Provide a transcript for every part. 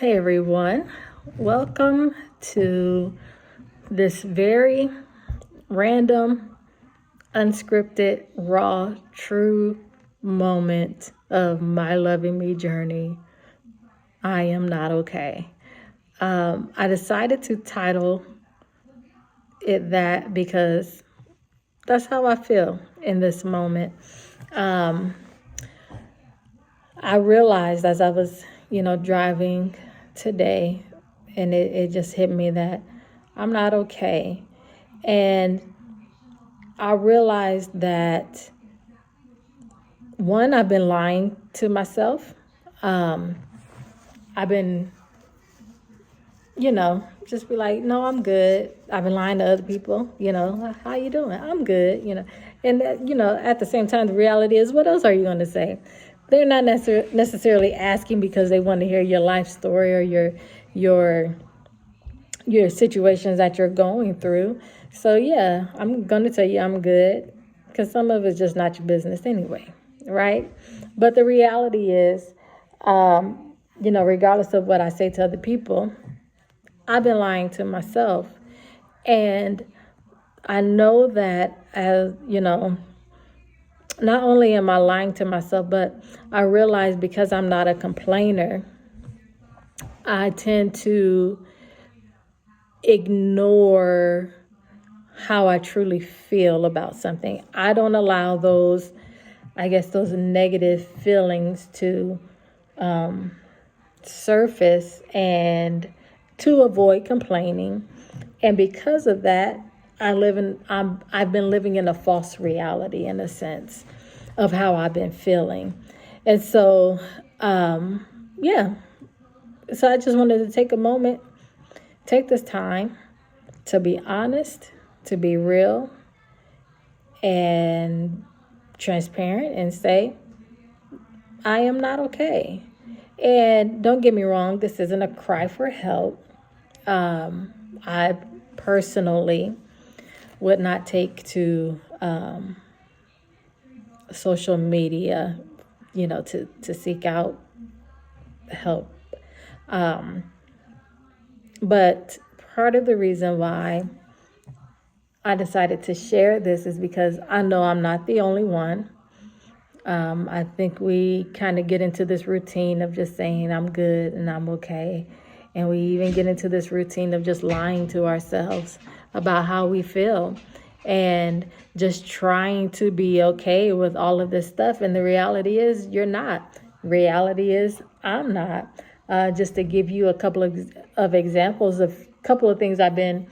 Hey everyone, welcome to this very random, unscripted, raw, true moment of my loving me journey. I am not okay. I decided to title it that because that's how I feel in this moment. I realized as I was, driving today, and it just hit me that I'm not okay. And I realized that one, I've been lying to myself. I've been, just be like, no, I'm good. I've been lying to other people, how you doing? I'm good. And, at the same time, the reality is, what else are you going to say? They're not necessarily asking because they want to hear your life story or your your situations that you're going through. So yeah, I'm going to tell you I'm good because some of it's just not your business anyway, right? But the reality is, regardless of what I say to other people, I've been lying to myself. And I know that not only am I lying to myself, but I realize because I'm not a complainer, I tend to ignore how I truly feel about something. I don't allow those negative feelings to surface and to avoid complaining. And because of that, I've been living in a false reality in a sense of how I've been feeling. And so, yeah. So I just wanted to take a moment, take this time to be honest, to be real and transparent and say, I am not okay. And don't get me wrong, this isn't a cry for help. I personally would not take to social media, to seek out help. But part of the reason why I decided to share this is because I know I'm not the only one. I think we kind of get into this routine of just saying I'm good and I'm okay. And we even get into this routine of just lying to ourselves about how we feel and just trying to be okay with all of this stuff. And the reality is you're not. Reality is I'm not. Just to give you a couple of examples of a couple of things I've been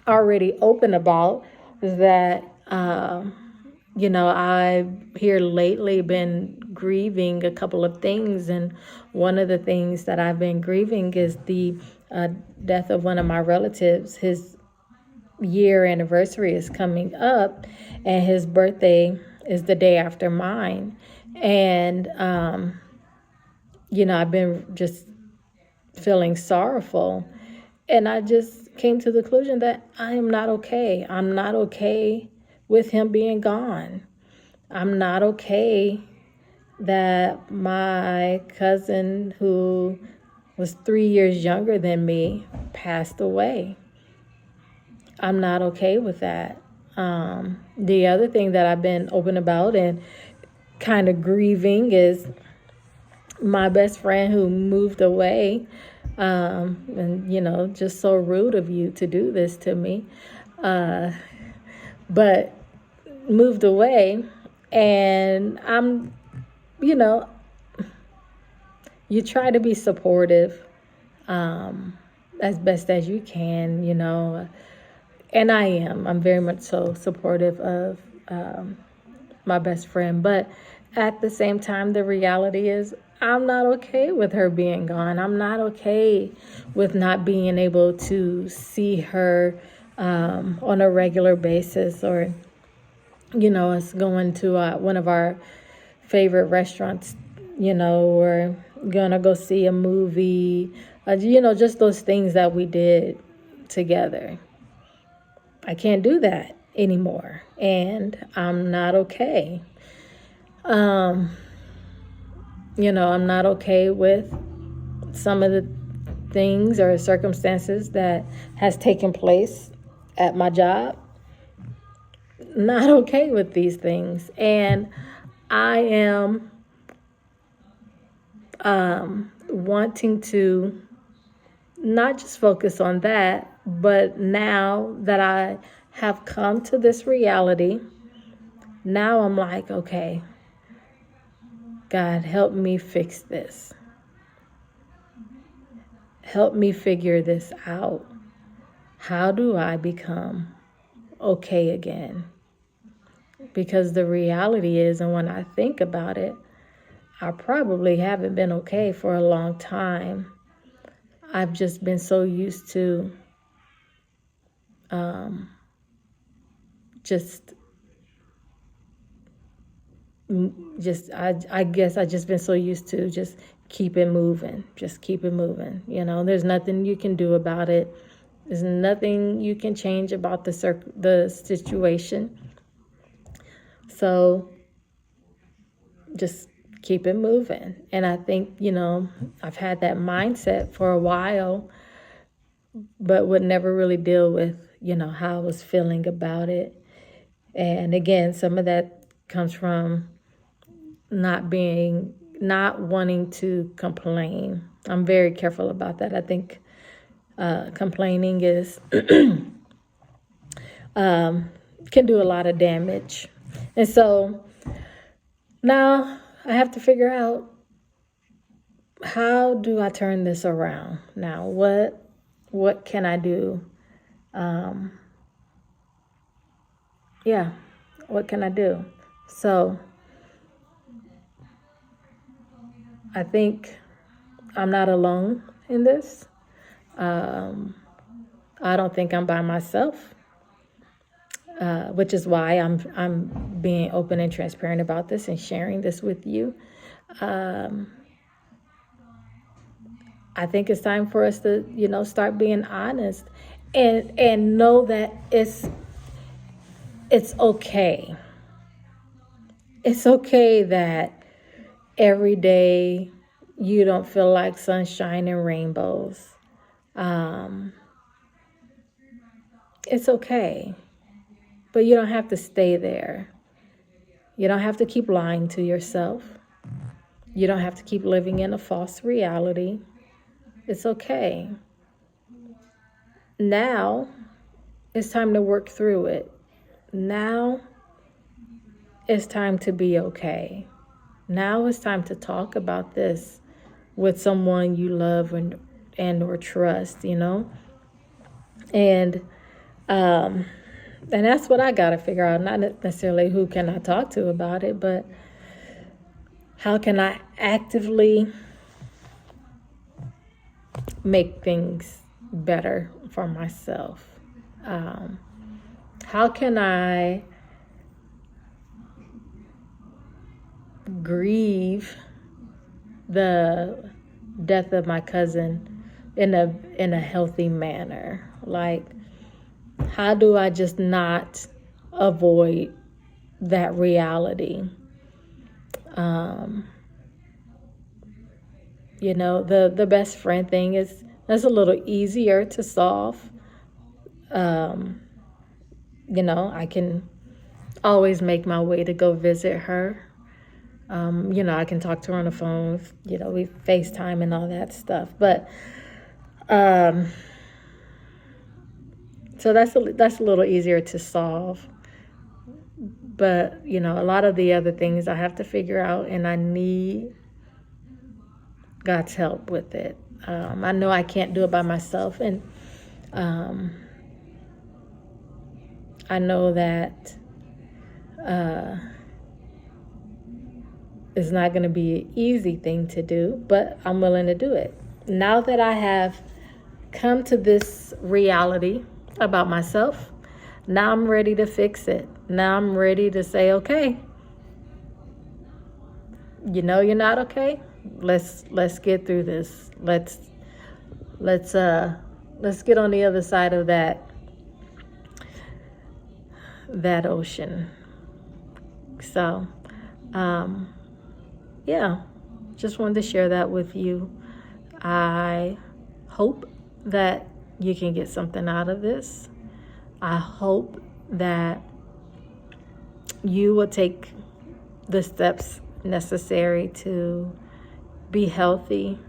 already open about is that, I've here lately been grieving a couple of things. And one of the things that I've been grieving is the death of one of my relatives. His year anniversary is coming up, and his birthday is the day after mine. And, I've been just feeling sorrowful. And I just came to the conclusion that I am not okay. I'm not okay with him being gone. I'm not okay that my cousin, who was 3 years younger than me, passed away. I'm not okay with that. The other thing that I've been open about and kind of grieving is my best friend who moved away. And just so rude of you to do this to me. But moved away, and you know, you try to be supportive as best as you can, and I am. I'm very much so supportive of my best friend. But at the same time, the reality is I'm not okay with her being gone. I'm not okay with not being able to see her on a regular basis, or, us going to one of our favorite restaurants, or gonna go see a movie, just those things that we did together. I can't do that anymore, and I'm not okay. I'm not okay with some of the things or circumstances that has taken place at my job. Not okay with these things. And I am wanting to not just focus on that, but now that I have come to this reality, now I'm like, okay, God, help me fix this. Help me figure this out. How do I become okay again? Because the reality is, and when I think about it, I probably haven't been okay for a long time. I've just been so used to just I guess I just been so used to just keep it moving, there's nothing you can do about it. There's nothing you can change about the situation. So just keep it moving. And I think, I've had that mindset for a while, but would never really deal with, how I was feeling about it. And again, some of that comes from not wanting to complain. I'm very careful about that. I think complaining is can do a lot of damage. And so now I have to figure out, how do I turn this around? Now, what can I do? What can I do? So I think I'm not alone in this. I don't think I'm by myself, which is why I'm being open and transparent about this and sharing this with you. I think it's time for us to, start being honest and know that it's okay. It's okay that every day you don't feel like sunshine and rainbows. It's okay. But you don't have to stay there. You don't have to keep lying to yourself. You don't have to keep living in a false reality. It's okay. Now it's time to work through it. Now it's time to be okay. Now it's time to talk about this with someone you love and or trust, And that's what I got to figure out. Not necessarily who can I talk to about it, but how can I actively make things better for myself? How can I grieve the death of my cousin in a healthy manner? Like, how do I just not avoid that reality? The best friend thing that's a little easier to solve. I can always make my way to go visit her. I can talk to her on the phone. We FaceTime and all that stuff. But so that's a little easier to solve. But a lot of the other things I have to figure out, and I need God's help with it. I know I can't do it by myself, and I know that it's not going to be an easy thing to do, but I'm willing to do it. Now that I have come to this reality about myself, now I'm ready to fix it. Now I'm ready to say, okay, you're not okay. Let's get through this. Let's get on the other side of that ocean. So, just wanted to share that with you. I hope that you can get something out of this. I hope that you will take the steps necessary to be healthy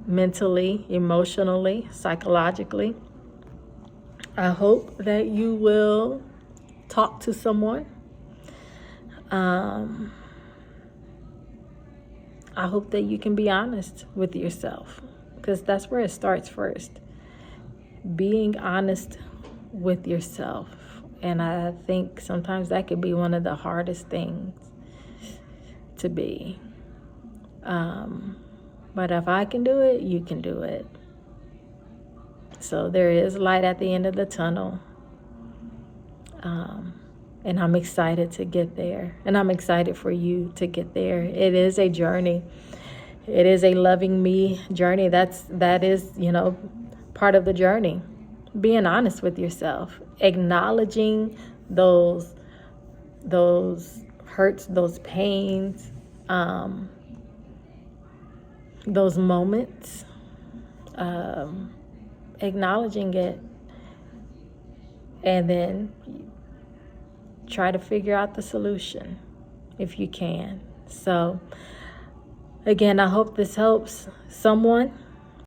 mentally, emotionally, psychologically. I hope that you will talk to someone. I hope that you can be honest with yourself, because that's where it starts first. Being honest with yourself. And I think sometimes that could be one of the hardest things to be. But if I can do it, you can do it. So there is light at the end of the tunnel. And I'm excited to get there. And I'm excited for you to get there. It is a journey. It is a loving me journey. That is, part of the journey. Being honest with yourself. Acknowledging those hurts, those pains, those moments. Acknowledging it. And then try to figure out the solution if you can. So, again, I hope this helps someone.